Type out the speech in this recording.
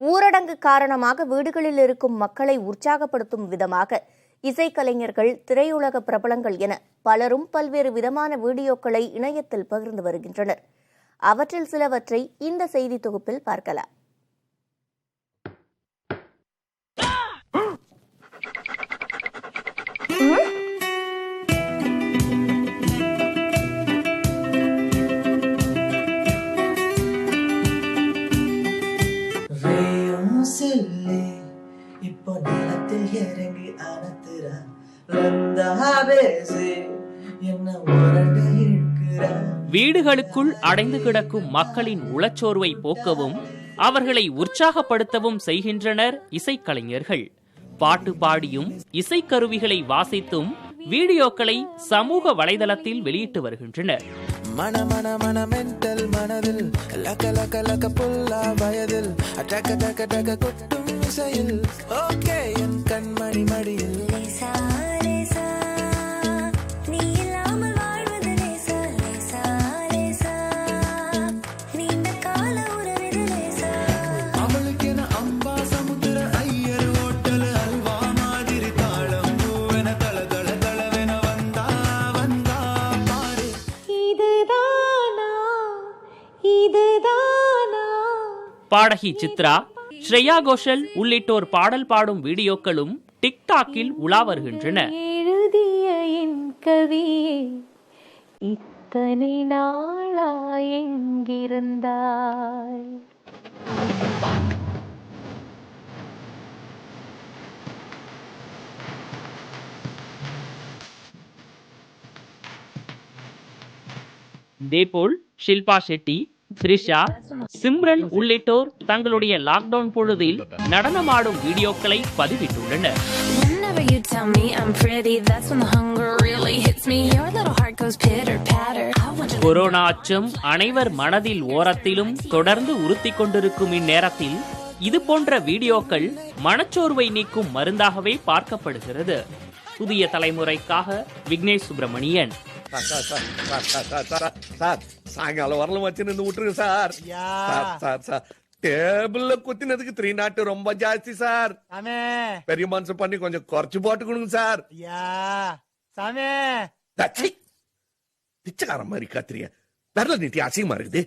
ஊரடங்கு காரணமாக வீடுகளில் இருக்கும் மக்களை உற்சாகப்படுத்தும் விதமாக இசைக்கலைஞர்கள், திரையுலக பிரபலங்கள் என பலரும் பல்வேறு விதமான வீடியோக்களை இணையத்தில் பகிர்ந்து வருகின்றனர். அவற்றில் சிலவற்றை இந்த செய்தி தொகுப்பில் பார்க்கலாம். இப்போ நிலத்தில் இறங்கி வீடுகளுக்குள் அடைந்து கிடக்கும் மக்களின் உளச்சோர்வை போக்கவும் அவர்களை உற்சாகப்படுத்தவும் செய்கின்றனர் இசைக்கலைஞர்கள். பாட்டு பாடியும் இசைக்கருவிகளை வாசித்தும் வீடியோக்களை சமூக வலைதளத்தில் வெளியிட்டு வருகின்றனர். மனதில் லக்க லக்க லக்க புல்லா வயதில் டக்க டக்க டக்க கொட்டும் இசையில் ஓகே என் கண்மணி மடியில் பாடகி சித்ரா, ஸ்ரேயா கோஷல் உள்ளிட்டோர் பாடல் பாடும் வீடியோக்களும் டிக்டாக்கில் உலா வருகின்றன. எழுதிய என் கவியே இத்தனை நாளா எங்கிருந்தாய்? இதேபோல் ஷில்பா ஷெட்டி, த்ரிஷா, சிம்ரன் உள்ளிட்டோர் தங்களுடைய லாக்டவுன் பொழுதில் நடனமாடும் வீடியோக்களை பதிவிட்டுள்ளனர். கொரோனா அச்சம் அனைவர் மனதில் ஓரத்திலும் தொடர்ந்து உறுத்திக் கொண்டிருக்கும் இந்நேரத்தில் இது போன்ற வீடியோக்கள் மனச்சோர்வை நீக்கும் மருந்தாகவே பார்க்கப்படுகிறது. புதிய தலைமுறைக்காக விக்னேஷ் சுப்பிரமணியன். சாயங்காலம் வரலாம் வச்சு விட்டுருங்க சார். சார் டேபிள்ல குத்தினதுக்கு 3 நாட்டு ரொம்ப ஜாஸ்தி சார். பெரிய மனசு பண்ணி கொஞ்சம் குறைச்சு போட்டு கொடுங்க சார். பிச்சைக்கார மாதிரி கத்திரிய வரல நீட்டி அசிங்கமா இருக்குது.